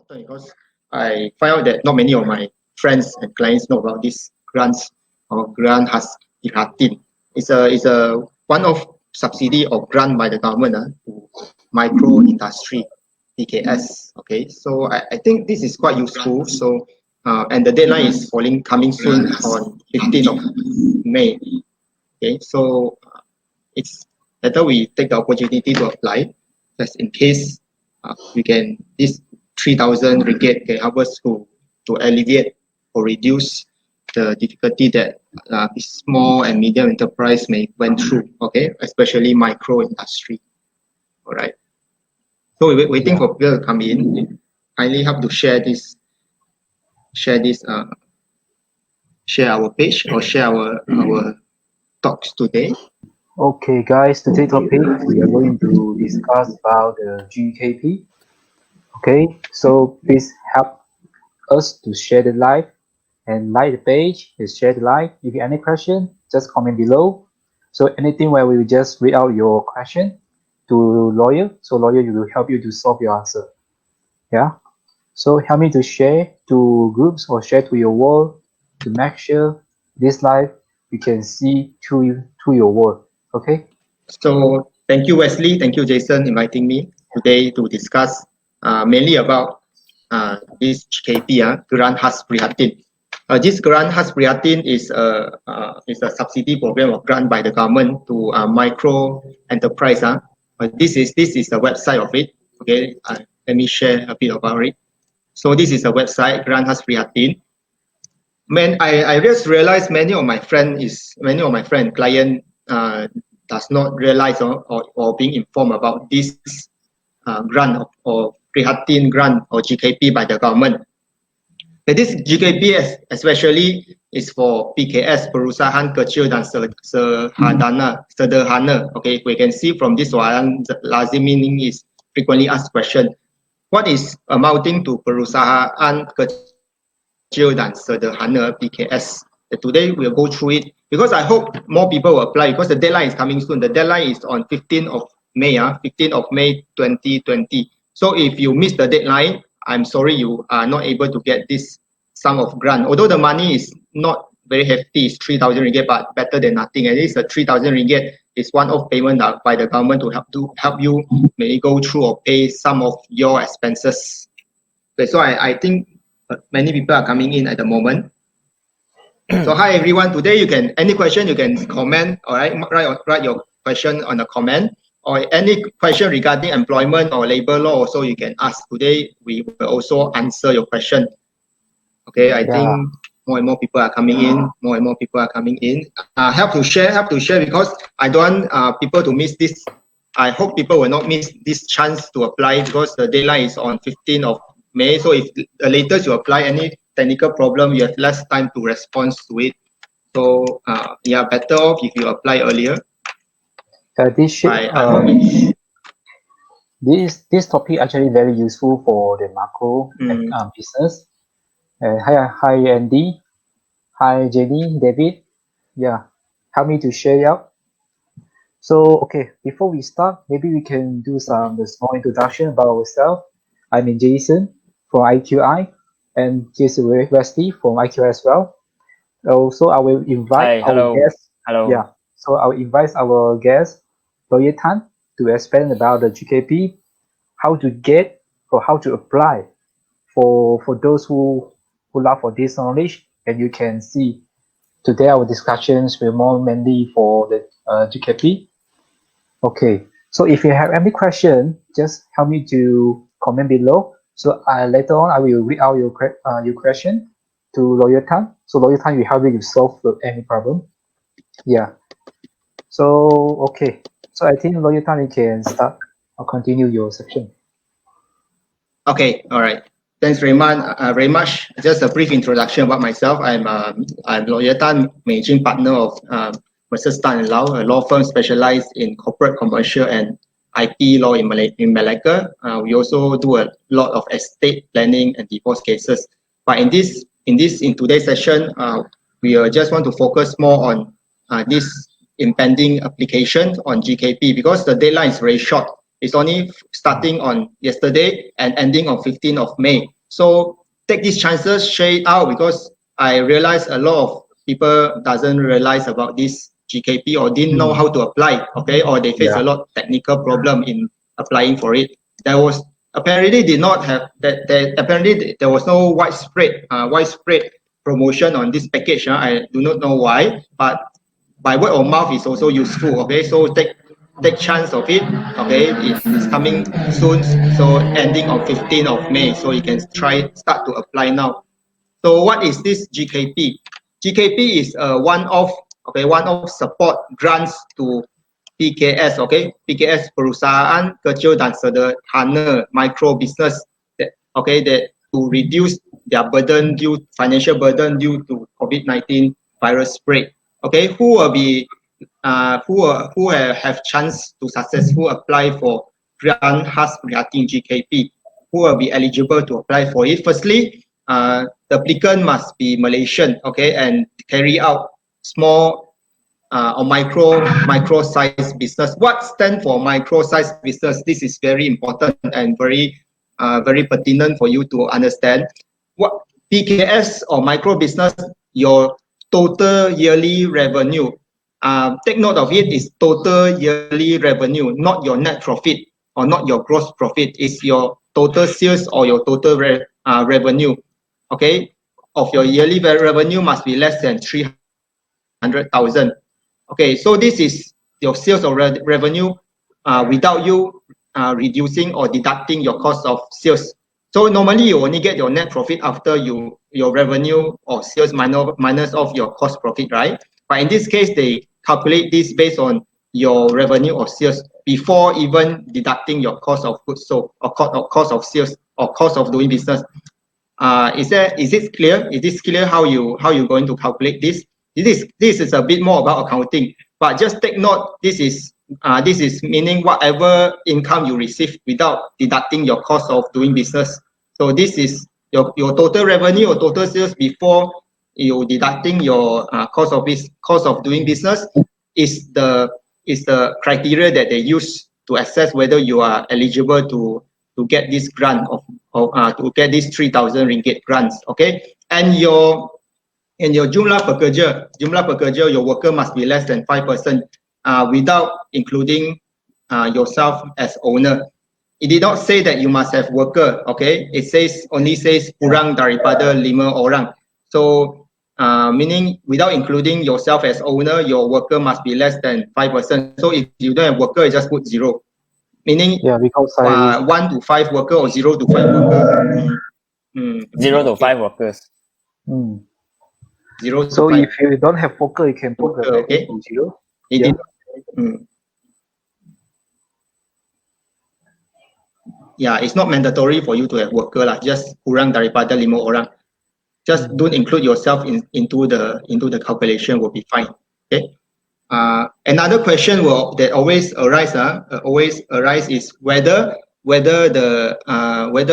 important because I find out that not many of my friends and clients know about this grants or grant has Ihatin. It's a one of subsidy or grant by the government to micro industry PKS. Okay, so I think this is quite useful. So and the deadline is coming soon on 15th of May. Okay, so it's better we take the opportunity to apply, just in case we can, this 3,000 ringgit can help us to alleviate or reduce the difficulty that small and medium enterprise may went through. Okay, especially micro industry. All right. So we're waiting for people to come in. Kindly help to share our page or share our talks today. Okay, guys, today's topic we are going to discuss about the GKP. Okay, so please help us to share the live and like the page. Please share the live. If you have any question, just comment below. So anything where we will just read out your question to lawyer, so lawyer will help you to solve your answer. Yeah. So help me to share to groups or share to your wall to make sure this live you can see to your wall. Okay. So thank you, Wesley. Thank you, Jason, inviting me today to discuss mainly about this GKP, Grant Khas Prihatin. This Grant Khas Prihatin is a subsidy program of grant by the government to micro enterprise. This is the website of it. Okay, let me share a bit about it. So this is a website, Grant Khas Prihatin. I just realized many of my client does not realize or being informed about this grant or Prihatin grant or GKP by the government. But this GKP especially is for PKS, Perusahaan Kecil dan Sederhana. Okay, we can see from this one, the lazim meaning is frequently asked question. What is amounting to Perusahaan Kecil dan Sederhana PKS? Today we'll go through it because I hope more people will apply because the deadline is coming soon. The deadline is on 15th of May, 15th of May 2020. So if you miss the deadline, I'm sorry you are not able to get this sum of grant. Although the money is not very hefty, it's 3,000 ringgit, but better than nothing. At least the 3,000 ringgit is one-off payment by the government to help you maybe go through or pay some of your expenses. Okay, so I think many people are coming in at the moment. So hi everyone. Today you can any question you can comment. All right, write your question on the comment, or any question regarding employment or labor law also you can ask. Today we will also answer your question. Okay, I think more and more people are coming in. Help to share because I don't want people to miss this. I hope people will not miss this chance to apply because the deadline is on 15th of May. So if the latest you apply any technical problem, you have less time to respond to it. So yeah, better off if you apply earlier. This topic actually very useful for the macro business. Hi Andy, hi Jenny, David. Yeah, help me to share out. So okay, before we start, maybe we can do the small introduction about ourselves. I'm Jason from IQI and Jason Wesley from IQI as well. Also, I will invite our guest. Hello. Yeah. So I'll invite our guest, Lawyer Tan, to explain about the GKP, how to get or how to apply for those who love for this knowledge. And you can see today our discussions will more mainly for the GKP. Okay. So if you have any question, just help me to comment below. So later on, I will read out your question to Lawyer Tan. So Lawyer Tan will help you to solve any problem. Yeah. So okay. So I think Lawyer Tan, you can start or continue your section. Okay. All right. Thanks very much. Just a brief introduction about myself. I'm Lawyer Tan, managing partner of Messrs. Tan & Lau, a law firm specialized in corporate, commercial, and IP law in Malacca. We also do a lot of estate planning and divorce cases. But in today's session, we just want to focus more on this impending application on GKP because the deadline is very short. It's only starting on yesterday and ending on 15th of May. So take these chances, share it out, because I realize a lot of people doesn't realize about this GKP or didn't know how to apply, okay, or they face a lot of technical problem in applying for it. There was apparently did not have that. Apparently there was no widespread promotion on this package. I do not know why, but by word of mouth is also useful. Okay, so take chance of it. Okay, it's coming soon. So ending on 15th of May. So you can start to apply now. So what is this GKP? GKP is one-off support grants to PKS, okay? PKS perusahaan kecil dan sederhana micro business that to reduce their financial burden due to COVID-19 virus spread. Okay, who will be who have chance to successfully apply for grant khas prihatin GKP? Who will be eligible to apply for it? Firstly, the applicant must be Malaysian, okay, and carry out small or micro size business. What stands for micro size business? This is very important and very pertinent for you to understand. What PKS or micro business, your total yearly revenue. Take note of it, is total yearly revenue, not your net profit or not your gross profit. It's your total sales or your total revenue. Okay, of your yearly revenue must be less than 300,000. Okay, so this is your sales or revenue without you reducing or deducting your cost of sales. So normally you only get your net profit after your revenue or sales minus off your cost profit, right? But in this case, they calculate this based on your revenue or sales before even deducting your cost of goods sold or cost of sales or cost of doing business. Is it clear? Is this clear how you're going to calculate this? This is a bit more about accounting, but just take note. This is meaning whatever income you receive without deducting your cost of doing business. So this is your total revenue or total sales before you deducting your cost of doing business is the criteria that they use to assess whether you are eligible to get this grant to get this 3,000 ringgit grants. Okay, and your jumlah pekerja, your worker must be less than 5% without including yourself as owner. It did not say that you must have worker, okay? It only says kurang daripada 5 orang. So meaning without including yourself as owner, your worker must be less than 5%. So if you don't have worker, you just put 0. Meaning 1 to 5 worker or 0 to 5 worker. 0 to 5 workers. 0 to so 5. if you don't have worker, you can put the okay. 0. Yeah, it's not mandatory for you to have worker lah. Just kurang daripada 5 orang. Just don't include yourself into the calculation will be fine. Okay. Another question that always arise is whether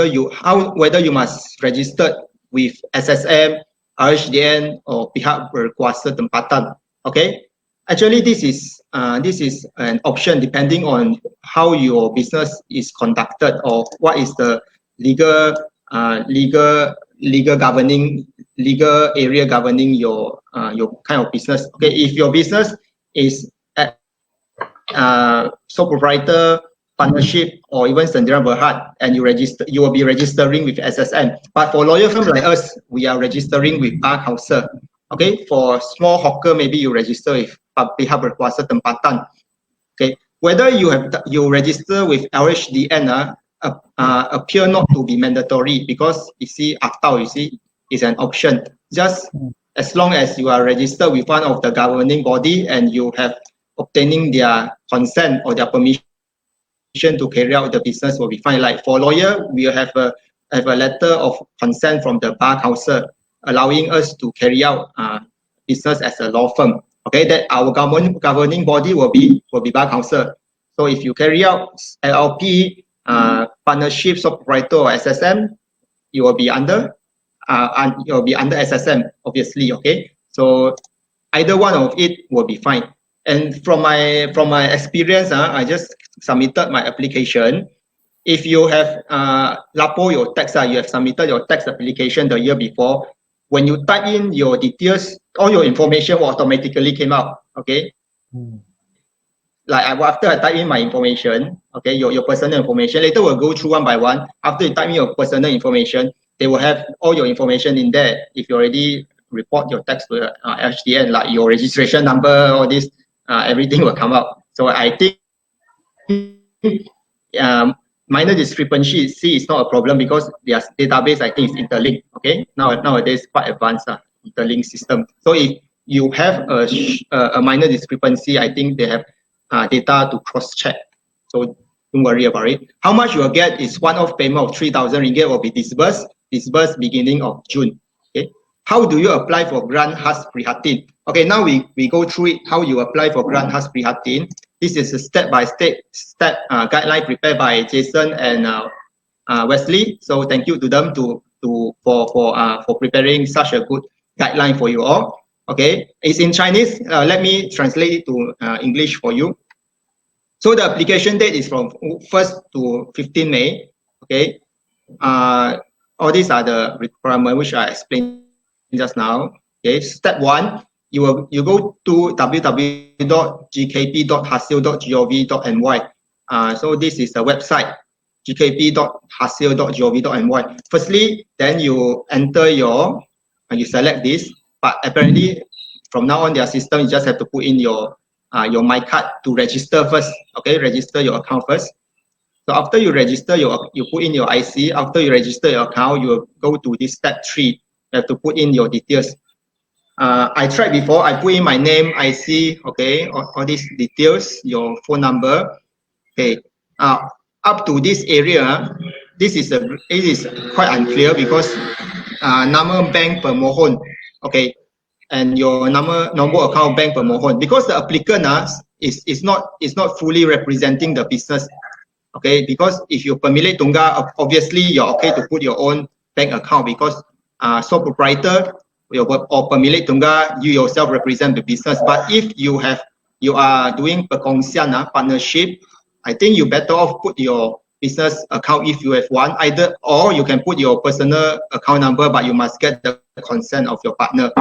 you must register with SSM, RHDN or pihak berkuasa tempatan. Okay. Actually, this is an option depending on how your business is conducted or what is the legal area governing your kind of business. Okay, if your business is at sole proprietor, partnership, or even sendirian berhad, and you will be registering with SSM. But for lawyer firms like us, we are registering with Bar Council. Okay, for small hawker, maybe you register with pihak berkuasa tempatan. Okay, whether you register with LHDN appear not to be mandatory, because you see, atau is an option. Just as long as you are registered with one of the governing body and you have obtaining their consent or their permission to carry out the business will be fine. Like for lawyer, we have a letter of consent from the Bar Council allowing us to carry out business as a law firm. Okay, that our governing body will be Bar Council. So if you carry out LLP, partnership, sole proprietor or SSM, you will be under SSM, obviously. Okay, so either one of it will be fine. And from my experience, I just submitted my application. If you have lapo your tax, you have submitted your tax application the year before. When you type in your details, all your information will automatically came out. Okay. Like after I type in my information, okay, your personal information, later we'll go through one by one. After you type in your personal information, they will have all your information in there. If you already report your tax to HDN, like your registration number, all this, everything will come out. So I think minor discrepancy is not a problem because their database, I think, is interlinked. Okay, nowadays quite advanced interlinked system. So if you have a minor discrepancy, I think they have data to cross check. So don't worry about it. How much you will get is one-off payment of 3,000 ringgit will be disbursed beginning of June. Okay. How do you apply for grant khas prihatin? Okay, now we go through it. How you apply for grant khas prihatin? This is a step-by-step guideline prepared by Jason and Wesley. So thank you to them for preparing such a good guideline for you all. Okay, it's in Chinese. Let me translate it to English for you. So the application date is from 1st to 15 May. Okay, all these are the requirements which I explained just now. Okay, step 1. You go to www.gkp.hasil.gov.my. So this is a website, gkp.hasil.gov.my. Firstly, then you enter you select this, but apparently from now on their system, you just have to put in your my card to register first. Okay, register your account first. So after you register you put in your IC. After you register your account, you go to this step 3. You have to put in your details. I tried before. I put in my name, IC, okay, all these details, your phone number. Okay. Up to this area, it is quite unclear because nama bank pemohon, okay, and your normal account bank pemohon, because the applicant is not fully representing the business. Okay, because if you pemilik tunggal, obviously you're okay to put your own bank account because sole proprietor or pemilik tunggal, you yourself represent the business. But if you are doing perkongsian partnership, I think you better off put your business account if you have one, or you can put your personal account number, but you must get the consent of your partner.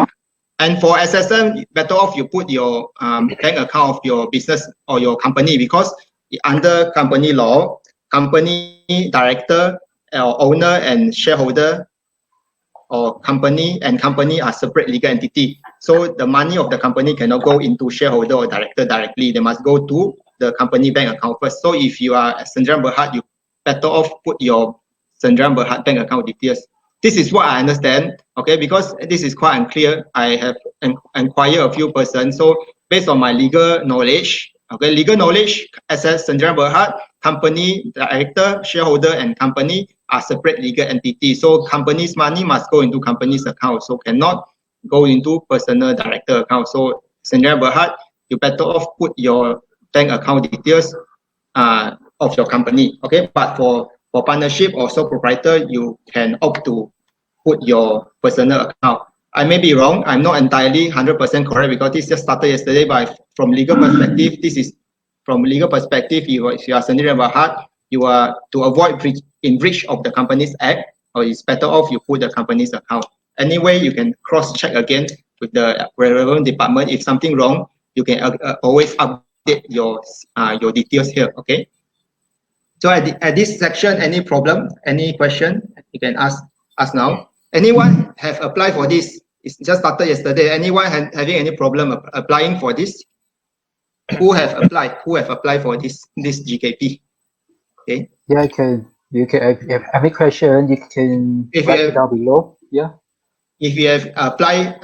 And for SSM, better off you put your bank account of your business or your company, because under company law, company director or owner and shareholder or company are separate legal entity. So the money of the company cannot go into shareholder or director directly. They must go to the company bank account first. So if you are Sdn Berhad, you better off put your Sdn Berhad bank account details. This is what I understand, okay, because this is quite unclear. I have inquired a few persons. So based on my legal knowledge, okay, as Sdn Berhad, company, director, shareholder, and company are separate legal entities. So company's money must go into company's account, so cannot go into personal director account. So Sdn Berhad, you better off put your bank account details of your company, okay. But for partnership or sole proprietor, you can opt to put your personal account. I may be wrong. I'm not entirely 100% correct because this just started yesterday. But from legal perspective, if you are Sdn Berhad, you are to avoid breach of the Companies Act, or it's better off you put the company's account. Anyway, you can cross check again with the relevant department. If something wrong, you can always update your details here. Okay. So at this section, any problem, any question, you can ask us now. Anyone have applied for this? It's just started yesterday. Anyone having any problem applying for this? Who have applied? Who have applied for this GKP? Okay. Yeah, you can if you have any question, you can write it down below. Yeah. If you have applied,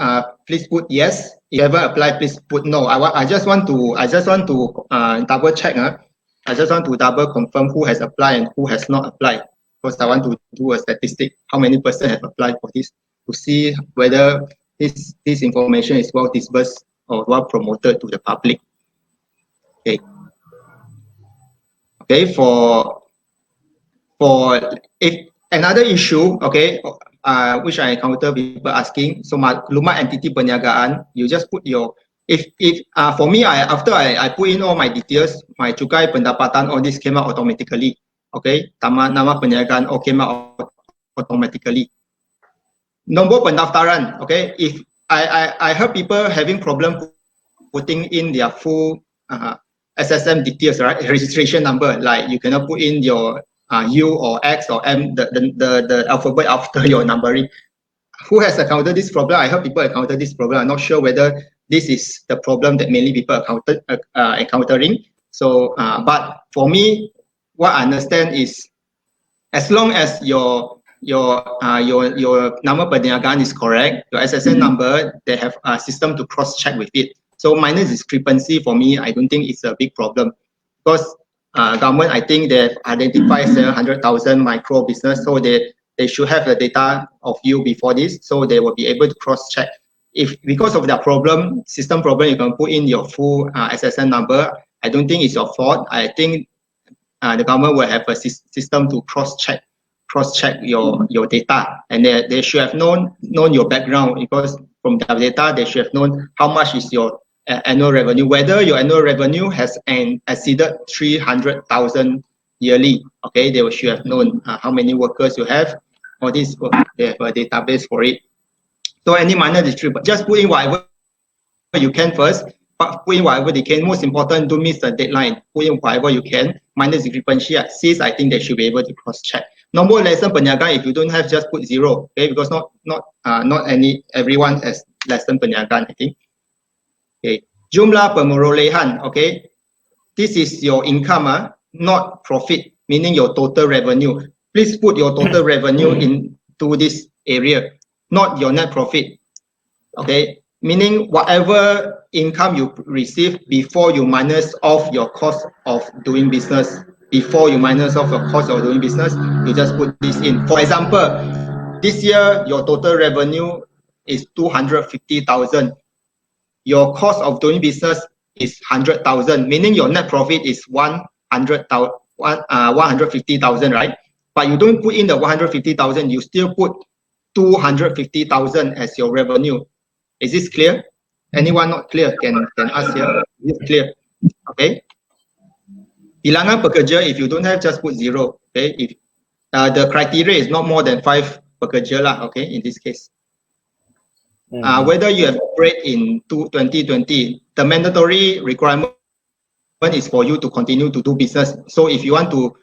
please put yes. If you haven't applied, please put no. I just want to double check. I just want to double confirm who has applied and who has not applied, because I want to do a statistic, how many person have applied for this, to see whether this information is well dispersed or well promoted to the public. Okay. Okay, for if another issue, okay, which I encounter people asking, so maklumat entity perniagaan, you just put your For me, after I put in all my details, my cukai pendapatan, all this came out automatically. Okay, nama perniagaan all came out automatically. Nombor pendaftaran. Okay, if I heard people having problem putting in their full SSM details, right? Registration number, like you cannot put in your U or X or M, the alphabet after your numbering. Who has encountered this problem? I heard people encounter this problem. I'm not sure whether this is the problem that mainly people encountering. So, but for me, what I understand is, as long as your nama perniagaan is correct, your SSN number, they have a system to cross-check with it. So minor discrepancy for me, I don't think it's a big problem, because government, I think they've identified 700,000 micro business, so they should have the data of you before this, so they will be able to cross-check. If because of that problem, system problem, you can put in your full SSN number, I don't think it's your fault. I think the government will have a system to cross-check your data, and they should have known your background, because from the data they should have known how much is your annual revenue, whether your annual revenue has exceeded 300,000 yearly. Okay, they should have known how many workers you have. All this, they have a database for it. So any minor dispute, just put in whatever you can first. But put in whatever they can. Most important, don't miss the deadline. Put in whatever you can. Minor discrepancy, since I think they should be able to cross-check. Nombor lesen perniagaan, if you don't have, just put 0. Okay, because not everyone has lesen perniagaan, I think. Okay, jumlah pemerolehan. Okay, this is your income, not profit, meaning your total revenue. Please put your total revenue into this area, not your net profit. Okay, meaning whatever income you receive before you minus off your cost of doing business. Before you minus off your cost of doing business, you just put this in. For example, this year your total revenue is 250,000. Your cost of doing business is 100,000, meaning your net profit is 150,000, right? But you don't put in the 150,000, you still put 250,000 as your revenue. Is this clear? Anyone not clear can ask here. Is it clear? Okay. Bilangan pekerja, if you don't have, just put 0. Okay. If the criteria is not more than 5 pekerja lah. Okay. In this case, whether you have operate in 2020, the mandatory requirement is for you to continue to do business. So if you want to,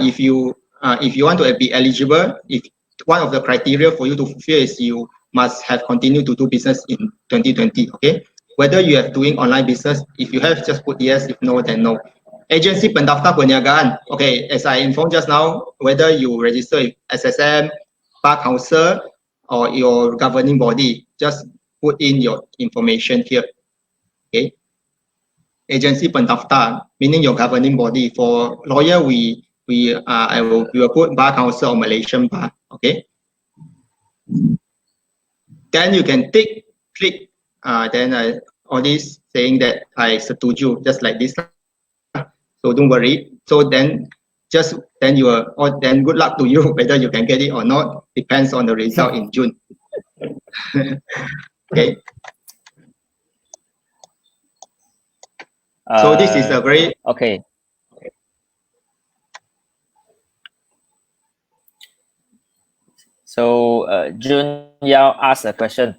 if you want to be eligible, if one of the criteria for you to fulfill is you must have continued to do business in 2020. Okay, whether you are doing online business, if you have, just put yes. If no, then no. Agency pendaftar perniagaan. Okay, as I informed just now, whether you register with SSM, Bar Council, or your governing body, just put in your information here. Okay. Agency pendaftar, meaning your governing body. For lawyer, we will put Bar Council or Malaysian Bar. Okay. Then you can click, then all this saying that I setuju, just like this. So don't worry. So then then good luck to you, whether you can get it or not, depends on the result in June. Okay. So this is a very okay. So Jun Yao asked a question.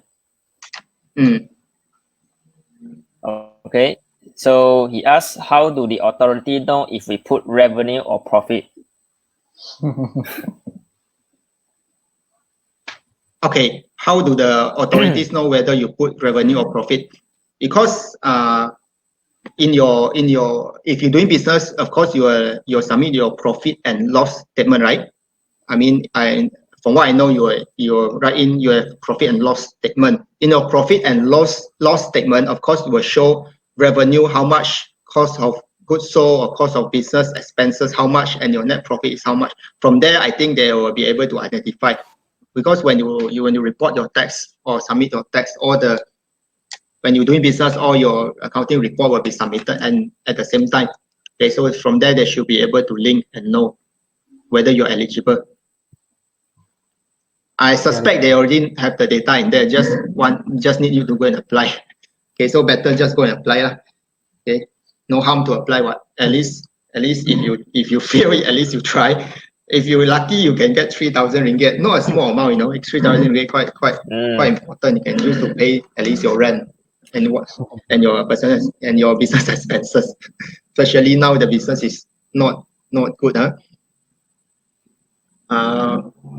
Okay. So he asked, how do the authority know if we put revenue or profit? Okay, how do the authorities know whether you put revenue or profit? Because if you're doing business, of course you submit your profit and loss statement, right? I mean, from what I know, you write in your profit and loss statement. In your profit and loss statement, of course, you will show revenue, how much, cost of goods sold or cost of business expenses, how much, and your net profit is how much. From there, I think they will be able to identify, because when you report your tax or submit your tax, when you're doing business, all your accounting report will be submitted and at the same time. Okay, so from there they should be able to link and know whether you're eligible. I suspect they already have the data in there. Just need you to go and apply. Okay, so better just go and apply lah. Okay, no harm to apply. What at least if you fail it, at least you try. If you're lucky, you can get 3,000 ringgit. Not a small amount, you know. 3,000 ringgit quite important. You can use to pay at least your rent and what and your business expenses. Especially now the business is not good, huh?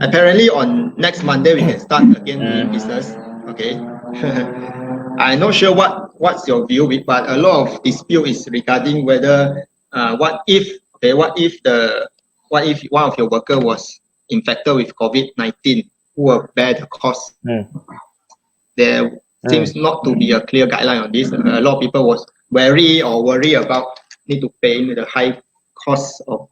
Apparently on next Monday we can start again doing business. Okay. I'm not sure what's your view, but a lot of dispute is regarding whether what if one of your worker was infected with COVID-19, who will bear the cost? There seems not to be a clear guideline on this. A lot of people was worry about need to pay the high cost of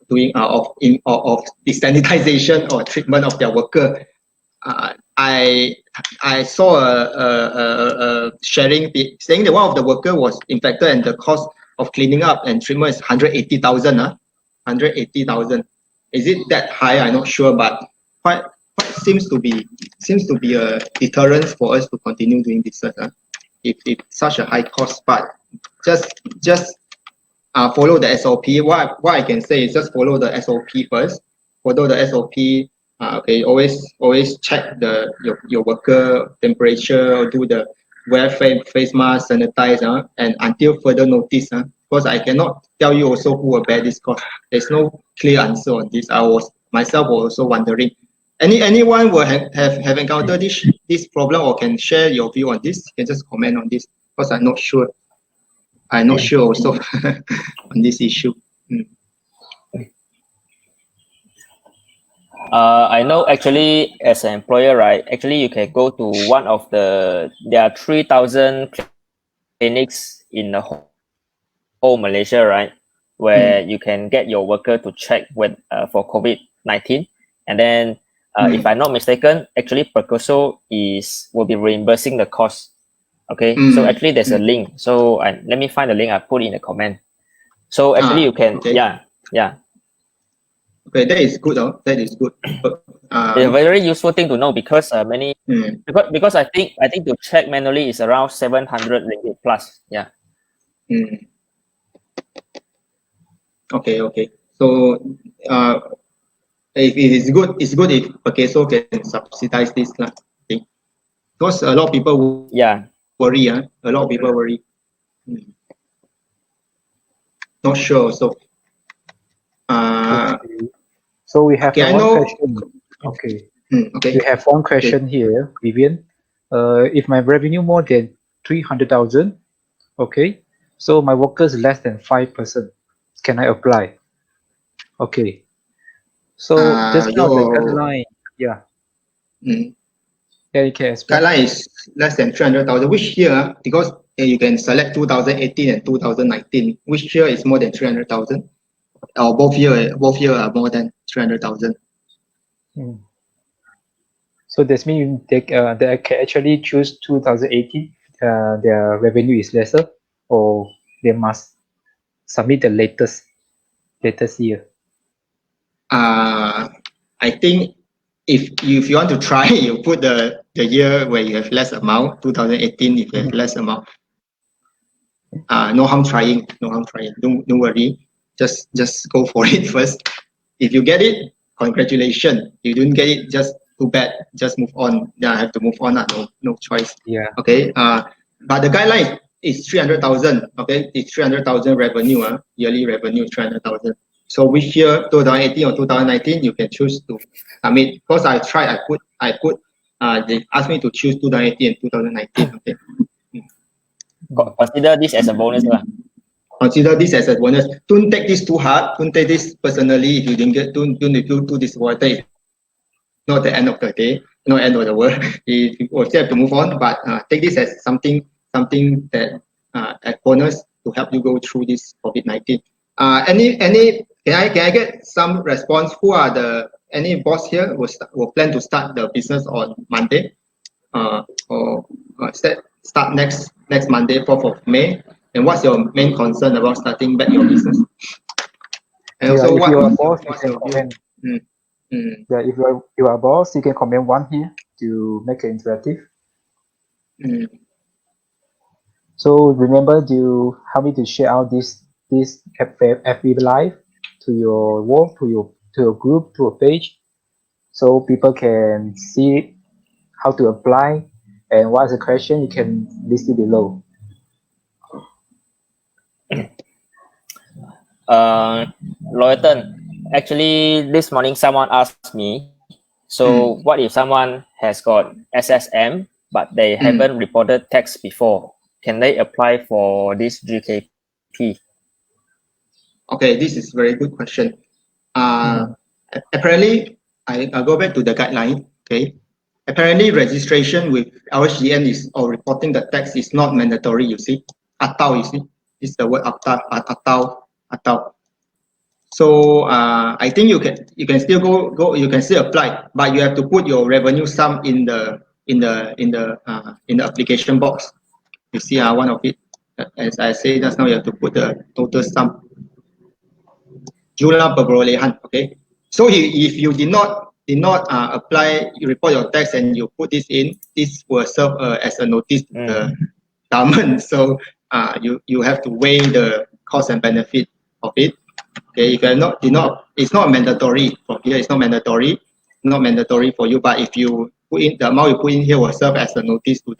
doing of the sanitization or treatment of their worker. I saw a sharing saying that one of the worker was infected and the cost of cleaning up and treatment is 180,000. 180,000. Is it that high? I'm not sure, but quite seems to be a deterrence for us to continue doing business. If it's such a high cost, but just follow the SOP. What I can say is just follow the SOP first. Follow the SOP. Okay, always check your worker temperature, or do the wear face mask, sanitize, and until further notice. Because I cannot tell you also who will bear this cost. There's no clear answer on this. I was myself also wondering. Anyone will have encountered this problem or can share your view on this? You can just comment on this because I'm not sure. I'm not sure also on this issue. I know actually as an employer, right? Actually, you can go to one of there are 3,000 clinics in the whole Malaysia, right? Where you can get your worker to check for COVID-19. And then if I'm not mistaken, actually Percoso will be reimbursing the cost. Okay, so actually there's a link. So let me find the link. I put in the comment. So actually you can, yeah. Okay, that is good. That is good. It's a very useful thing to know because because I think to check manually is around 700 ringgit plus. Yeah. Okay. So if it is good, it's good if Percoso can subsidize this thing. Because a lot of people worry. A lot of people worry. Not sure. So so we have one question. Okay. We have one question here, Vivian. If my revenue more than 300,000, okay, so my workers less than 5%, can I apply? Okay. So this kind of the guideline, yeah. You can explain. Guideline is less than 300,000. Which year? Because you can select 2018 and 2019. Which year is more than 300,000? Or both year are more than 300,000. So this means they can actually choose 2018. Their revenue is lesser, or they must submit the latest year. I think if you want to try, you put the year where you have less amount. 2018 if you have less amount. No harm trying. Don't worry. Just go for it first. If you get it, congratulations. If you don't get it, just too bad. Just move on. Yeah, I have to move on. No choice. Yeah. Okay. But the guideline is 300,000. Okay, it's 300,000 revenue. Yearly revenue 300,000. So which year, 2018 or 2019, you can choose to submit. Because I tried, I put. They asked me to choose 2018 and 2019. Okay. Consider this as a bonus, lah. Consider this as a bonus. Don't take this too hard. Don't take this personally. If you didn't get, don't feel too disappointed. Not the end of the day, not end of the world. If you still have to move on, but take this as something that a bonus to help you go through this COVID-19. Can I get some response? Who are any boss here will plan to start the business on Monday, or start next Monday, 4th of May? And what's your main concern about starting back your business? And also, if you are a boss, you can comment. Yeah, if you are a boss, you can comment one here to make it interactive. So remember to help me to share out this FB Live to your work, to your group, to a page, so people can see how to apply, and what's the question you can list it below. Loyton, actually this morning someone asked me, so what if someone has got SSM but they haven't reported tax before? Can they apply for this GKP? Okay, this is very good question. Apparently, I'll go back to the guideline. Okay, apparently registration with LHDN is or reporting the tax is not mandatory. You see, atau, you see, is the word atau. So I think you can still you can still apply, but you have to put your revenue sum in the application box. You see, one of it, as I say just now, you have to put the total sum. Jumlah perolehan. Okay. So if you did not apply, you report your tax and you put this in, this will serve as a notice to the government. So you have to weigh the cost and benefit of it. Okay, if you're it's not mandatory from here. It's not mandatory for you. But if you put in the amount you put in here, will serve as a notice to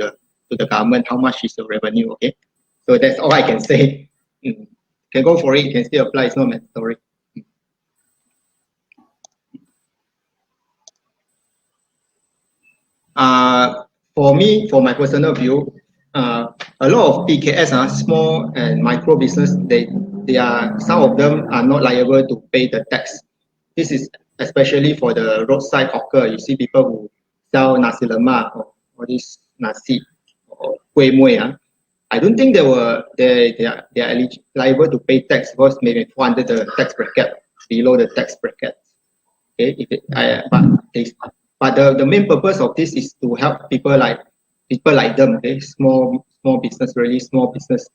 the government how much is your revenue. Okay, so that's all I can say. You can go for it. You can still apply. It's not mandatory. For me, for my personal view, a lot of PKS small and micro business, they are, some of them are not liable to pay the tax. This is especially for the roadside hawker. You see people who sell nasi lemak or this nasi or kueh muih. I don't think they are liable to pay tax because maybe fall under the tax bracket, below the tax bracket. Okay, but the main purpose of this is to help people like them. Okay, small business, really small business.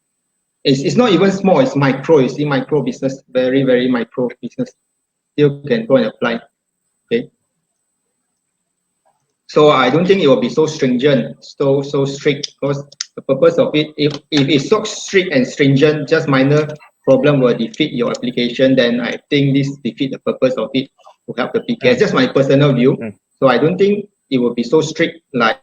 It's not even small, it's micro. You see, micro business, very micro business, still can go and apply. Okay, so I don't think it will be so stringent, so strict, because the purpose of it, if it's so strict and stringent, just minor problem will defeat your application, then I think this defeat the purpose of it to help the PKS. Just my personal view. So I don't think it will be so strict like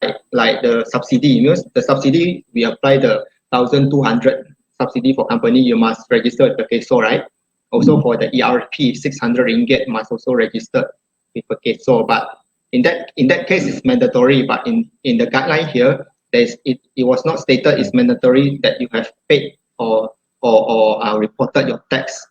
the subsidy. You know, the subsidy, we apply the 1,200 subsidy for company, you must register with the KSO, right? Also for the ERP, 600 ringgit must also register with the KSO. But in that case, it's mandatory. But in the guideline here, it was not stated it's mandatory that you have paid or reported your tax.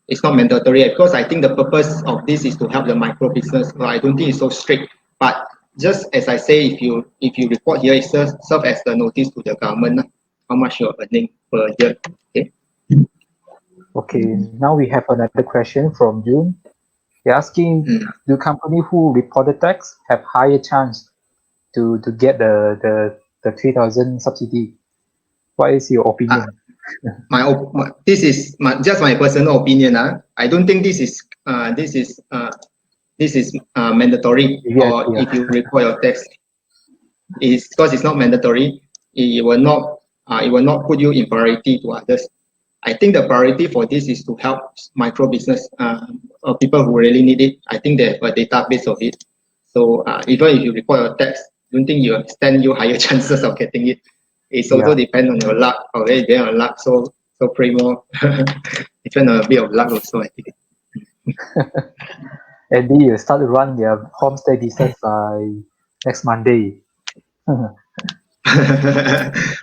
It's not mandatory because I think the purpose of this is to help the micro business. So I don't think it's so strict. But just as I say, if you report here, it serves as the notice to the government how much you're earning per year. Okay. Okay. Now we have another question from June. They're asking, do company who reported tax have higher chance to get the 3,000 subsidy? What is your opinion? This is just my personal opinion. I don't think this is mandatory. If you report your tax, it's because it's not mandatory. It will not put you in priority to others. I think the priority for this is to help micro business or people who really need it. I think they have a database of it. So even if you report your tax, I don't think you stand higher chances of getting it. It's also depend on your luck. Okay, depend on luck. So pray more. Depend on a bit of luck also, I think. Andy, you start to run their homestay business by next Monday.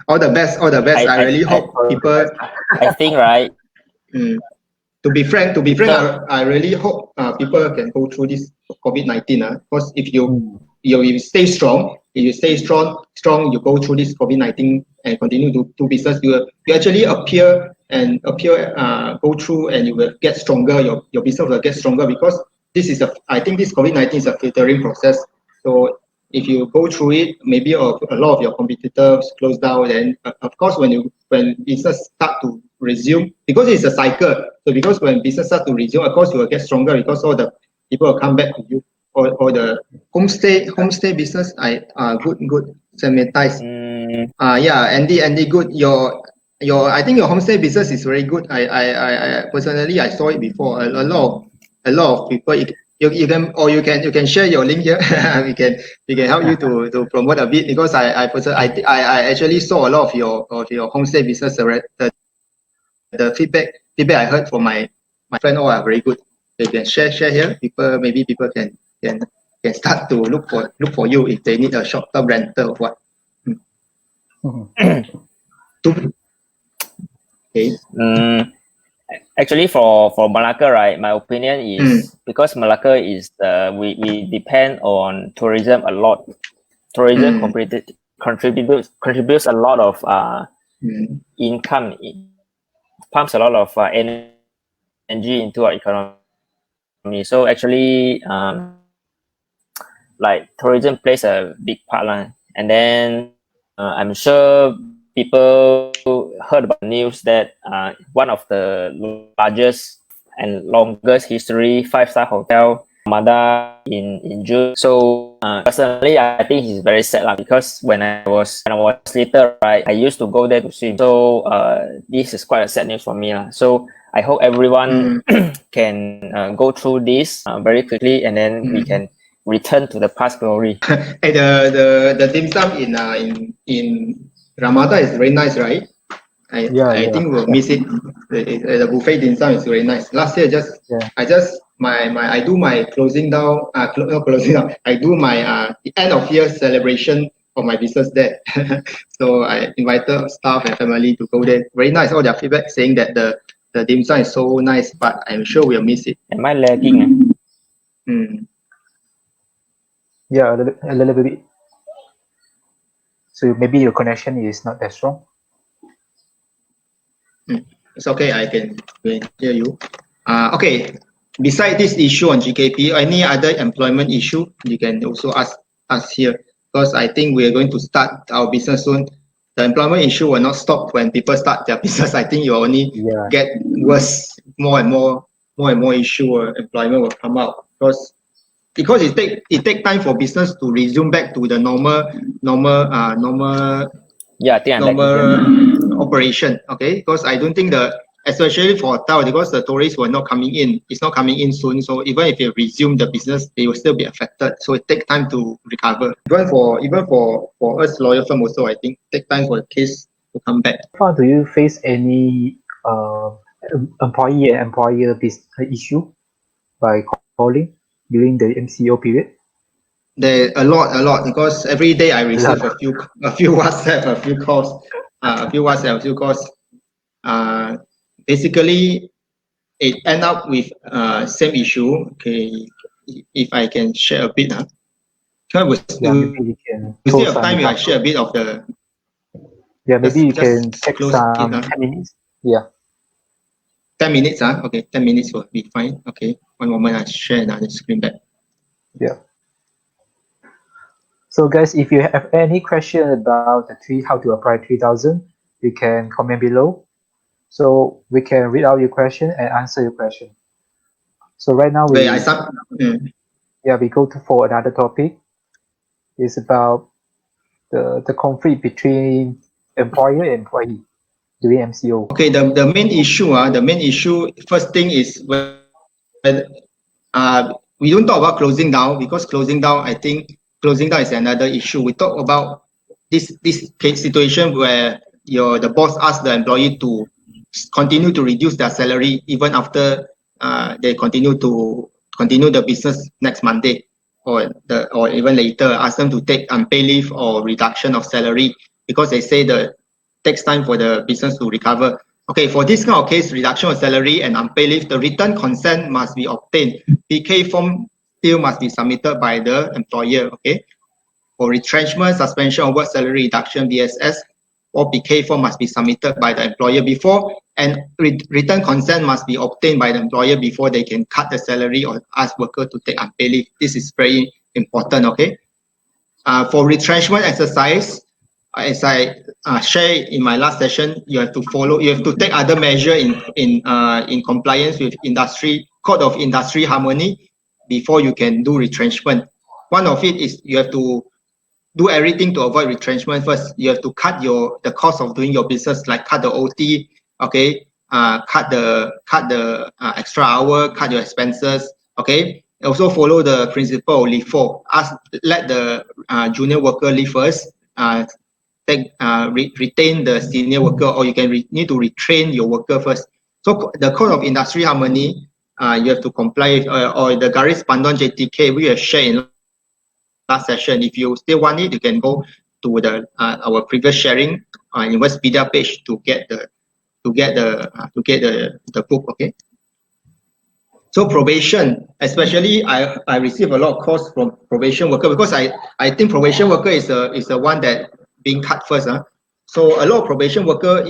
All the best. I really hope people. I think right. To be frank, I really hope people can go through this COVID-19. Because if you stay strong, you go through this COVID-19 and continue to do business, you actually appear, go through, and you will get stronger. Your business will get stronger because I think this COVID-19 is a filtering process. So if you go through it, maybe a lot of your competitors close down, and of course when business start to resume, because it's a cycle. So because when business start to resume, of course you will get stronger because all the people will come back to you. Or the homestay business, good sanitize. Yeah, Andy, good. I think your homestay business is very good. I personally I saw it before. A lot of people. You can share your link here. we can help you to promote a bit because I actually saw a lot of your homestay business. The feedback I heard from my friend all are very good. You can share here. People can start to look for you if they need a short term rental or what. Okay. Actually, for Malacca, right, my opinion is because Malacca is we depend on tourism a lot. Tourism contributes a lot of income. It pumps a lot of energy into our economy. So actually, like tourism plays a big part, and then I'm sure people heard about the news that one of the largest and longest history 5-star hotel Ramada in June. So personally, I think it's very sad because when I was little, right, I used to go there to swim. So this is quite a sad news for me. So I hope everyone can go through this very quickly, and then we can return to the past glory. Hey, the dim sum in Ramada is very nice, right? I think we'll miss it. The buffet dim sum is very nice. Last year, I do my closing down. Not closing down. I do my end of year celebration for my business there. So I invited staff and family to go there. Very nice. All their feedback saying that the dim sum is so nice, but I'm sure we'll miss it. Am I lagging? Yeah, a little bit. So maybe your connection is not that strong. It's okay. I can hear you. Okay. Beside this issue on GKP, any other employment issue you can also ask us here, because I think we are going to start our business soon. The employment issue will not stop when people start their business. I think you only get worse. More and more issue or employment will come out because it take time for business to resume back to the normal operation. Okay, because I don't think especially for hotel, because the tourists were not coming in. It's not coming in soon. So even if you resume the business, they will still be affected. So it takes time to recover. Even for us lawyer firm also, I think take time for the case to come back. How do you face any employee and employer issue by calling during the MCO period? There a lot because every day I receive a few WhatsApp, a few calls. Basically, it end up with same issue. Okay, if I can share a bit, maybe we can. We still have time. I share a bit of the. Yeah, maybe you can take some 10 minutes. Yeah. 10 minutes. Okay, 10 minutes will be fine. Okay, one moment. I share another screen back. Yeah. So guys, if you have any question about how to apply 3000, you can comment below. So we can read out your question and answer your question. So right now we go for another topic. It's about the conflict between employer and employee during MCO. Okay, the main issue. First thing is when we don't talk about closing down, because closing down, I think closing down is another issue. We talk about this case situation where the boss asks the employee to continue to reduce their salary even after they continue the business next Monday or even later. Ask them to take unpaid leave or reduction of salary because they say that it takes time for the business to recover. Okay, for this kind of case, reduction of salary and unpaid leave, the written consent must be obtained. PK form still must be submitted by the employer. Okay, for retrenchment, suspension of work, salary reduction, VSS, or PK form must be submitted by the employer before, and written consent must be obtained by the employer before they can cut the salary or ask worker to take unpaid leave. This is very important. Okay, for retrenchment exercise, as I shared in my last session, you have to take other measure in compliance with Code of Industry Harmony before you can do retrenchment. One of it is you have to do everything to avoid retrenchment first. You have to cut the cost of doing your business, like cut the OT, okay, cut the extra hour, cut your expenses, okay. Also follow the principle of LIFO. Let the junior worker leave first. Retain the senior worker, or you can need to retrain your worker first. So the code of industry harmony, you have to comply with, or the Garis Pandon JTK we have shared in last session. If you still want it, you can go to the our previous sharing in Wikipedia page to get the book. Okay. So probation, especially I receive a lot of calls from probation worker, because I think probation worker is the one that being cut first. So a lot of probation worker,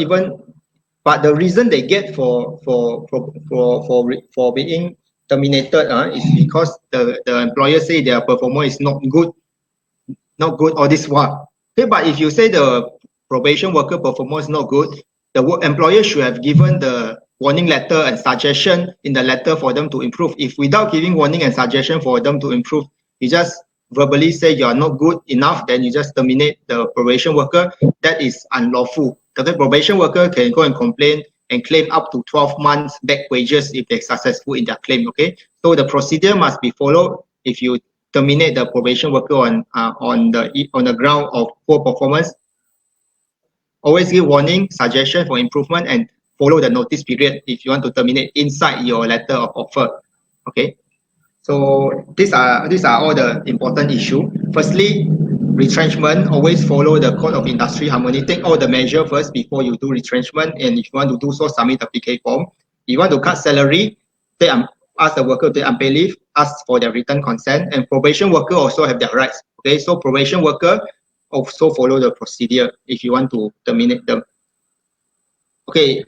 but the reason they get for being terminated is because the employer say their performance is not good all this while. Okay, but if you say the probation worker performance not good, the employer should have given the warning letter and suggestion in the letter for them to improve. If without giving warning and suggestion for them to improve, you just verbally say you are not good enough, then you just terminate the probation worker. That is unlawful. The probation worker can go and complain and claim up to 12 months back wages if they're successful in their claim. Okay, so the procedure must be followed. If you terminate the probation worker on the ground of poor performance, always give warning, suggestion for improvement, and follow the notice period if you want to terminate inside your letter of offer. Okay, so these are all the important issue. Firstly, retrenchment, always follow the code of industry harmony. Take all the measure first before you do retrenchment, and if you want to do so, submit the PK form. If you want to cut salary, ask the worker to unpaid leave, ask for their written consent, and probation worker also have their rights. Okay, so probation worker also follow the procedure if you want to terminate them. Okay,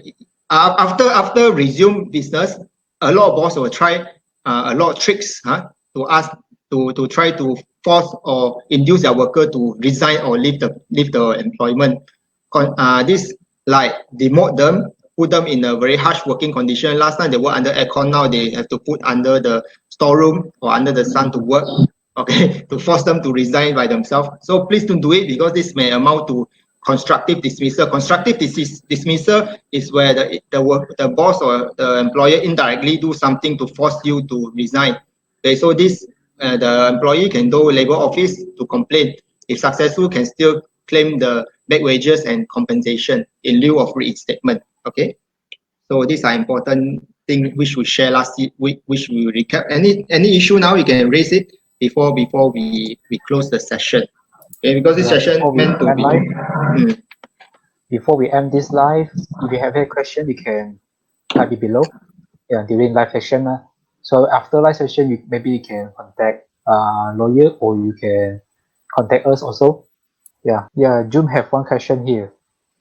after resume business, a lot of boss will try a lot of tricks to ask to try to force or induce their worker to resign or leave the employment. This like demote them, put them in a very harsh working condition. Last time they work under aircon, now they have to put under the storeroom or under the sun to work. Okay, to force them to resign by themselves. So please don't do it, because this may amount to constructive dismissal. Constructive dismissal is where the boss or the employer indirectly do something to force you to resign. Okay, so this the employee can go labor office to complain. If successful, can still claim the back wages and compensation in lieu of reinstatement. Okay, so these are important things which we share last week, which we recap. Any issue now, you can raise it before we close the session. Okay, because this session meant to be. Before we end this live, if you have any question, you can type it below. Yeah, during live session. So after live session, maybe you can contact lawyer, or you can contact us also. Yeah. June have one question here.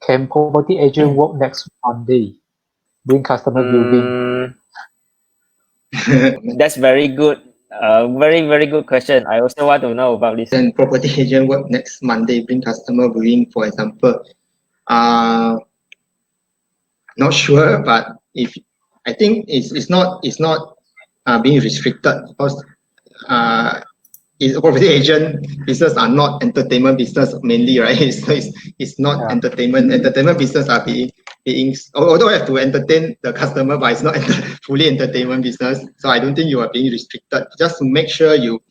Can property agent work next Monday? Bring customer viewing. That's very good. Very good question. I also want to know about this. Then property agent work next Monday, bring customer viewing, for example. Not sure, but if I think it's not being restricted, because property agent business are not entertainment business mainly, right? So it's not entertainment. Entertainment business are being although you have to entertain the customer, but it's not fully entertainment business. So I don't think you are being restricted. Just to make sure you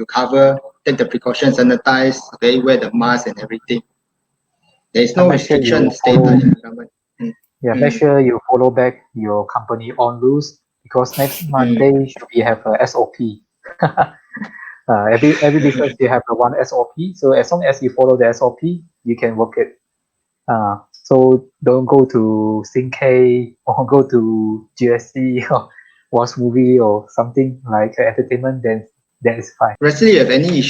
cover, take the precautions, sanitize, okay, wear the mask and everything. There is no restriction stated in the government. Make sure you follow back your company on rules, because next Monday we have a SOP. Every business you have one SOP. So as long as you follow the SOP, you can work it. So don't go to Syncay or go to GSC or watch movie or something like entertainment. Then that is fine. Wesley, you have any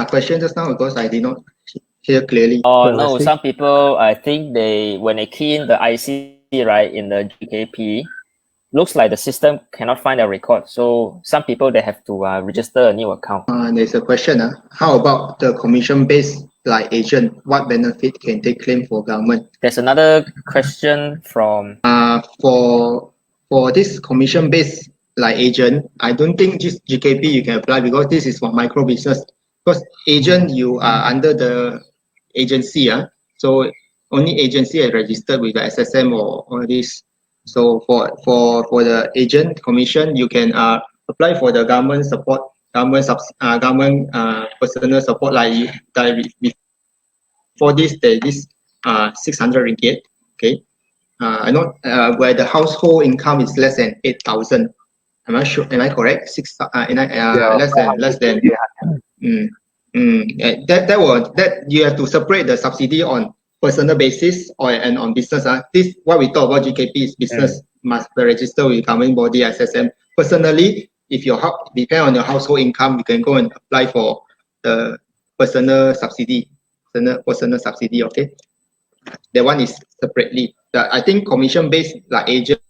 question just now, because I did not hear clearly? No, some people, I think when they key in the IC right in the GKP, looks like the system cannot find a record. So some people, they have to register a new account. There's a question. How about the commission-based like agent? What benefit can they claim for government? There's another question from for this commission-based like agent. I don't think just GKP you can apply, because this is for micro business. Because agent, you are under the agency, so only agency are registered with the SSM or all this. So for the agent commission, you can apply for the government support, government personal support, like before this there is 600 ringgit. Okay, I know where the household income is less than 8,000. Am I sure? Am I correct? Less than. That you have to separate the subsidy on personal basis and on business. This what we talk about GKP is business must be registered with government body SSM. Personally, if your depend on your household income, you can go and apply for the personal subsidy. Personal subsidy. Okay, that one is separately. I think commission based like agent,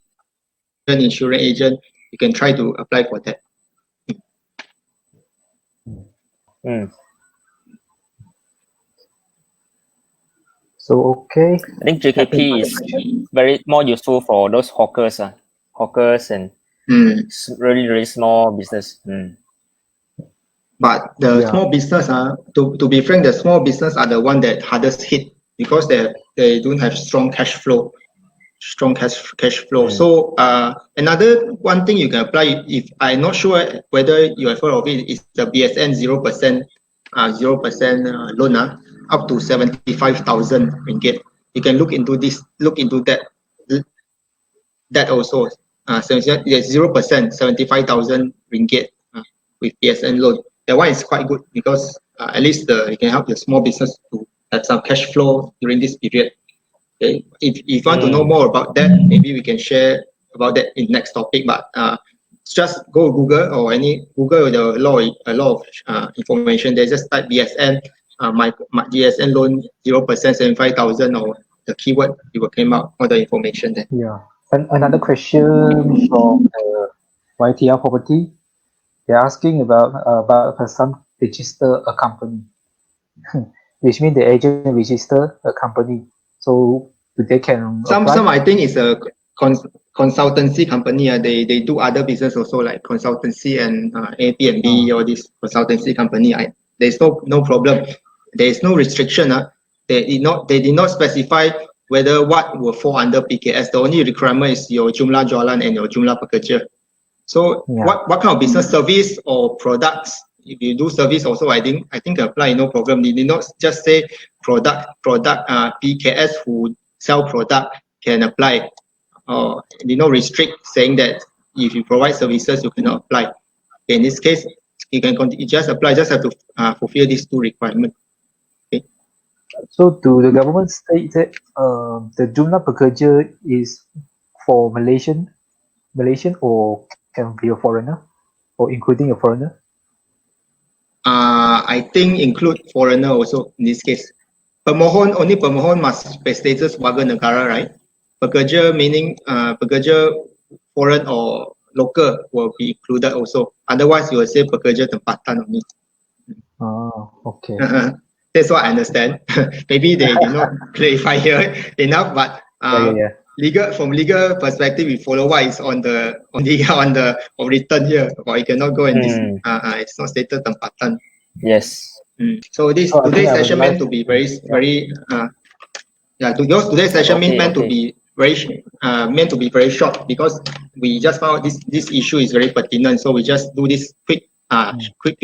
insurance agent, you can try to apply for that. So okay. I think GKP is very more useful for those hawkers, and really small business. But the small business, to be frank, the small business are the one that hardest hit because they don't have strong cash flow. So another one thing you can apply, if I'm not sure whether you have heard of it, is the BSN 0% loan up to 75,000 ringgit. You can look into that also. 0%, 75,000 ringgit with BSN loan. That one is quite good because at least you can help the small business to have some cash flow during this period. Okay. If you want to know more about that, maybe we can share about that in next topic. But just go Google or any Google, there are a lot of information. They just type BSN, my BSN loan 0%, 75,000, or the keyword, it will come out all the information there. Yeah. And another question from YTR Property. They're asking about a person register a company, which means the agent register a company, so they can apply? Some I think is a consultancy company. They do other business also, like consultancy and Airbnb or this consultancy company. There's no problem. There is no restriction. They did not specify whether what will fall under PKS. The only requirement is your jumlah jualan and your jumlah pekerja. So what kind of business, service or products? If you do service also, I think apply, no problem. They did not just say product PKS who sell product can apply, or did not restrict saying that if you provide services you cannot apply. In this case, you can just apply. Just have to fulfill these two requirements. Okay. So do the government state that the jumlah pekerja is for Malaysian or can be a foreigner, or including a foreigner? I think include foreigner also in this case. Only pemohon must be status warga negara, right? Pekerja meaning pekerja foreign or local will be included also. Otherwise, you will say pekerja tempatan only. Oh, okay. That's what I understand. Maybe they did not clarify here enough, but from legal perspective, we follow what is on the written here. Or you cannot go and it's not stated tempatan. Yes. So today's session meant to be today's session meant to be very short because we just found this issue is very pertinent. So we just do this quick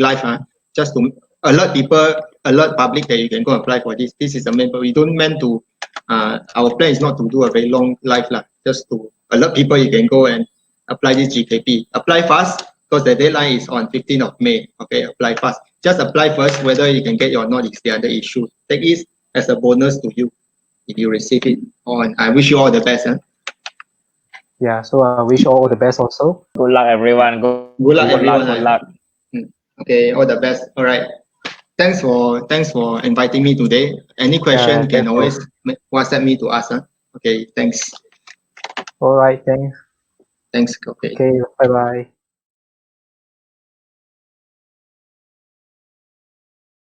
live just to alert public that you can go apply for this. This is the main, but we don't meant to. Our plan is not to do a very long live just to alert people you can go and apply this GKP. Apply fast because the deadline is on 15th of May. Okay, apply fast. Just apply first. Whether you can get it or not is the other issue. Take it as a bonus to you if you receive it. And I wish you all the best. Yeah, so I wish you all the best also. Good luck, everyone. Good luck, everyone. Good luck. Okay, all the best. All right. Thanks for inviting me today. Any question you can always WhatsApp me to ask. Okay, thanks. All right, thanks. Thanks. Okay. Okay, bye bye.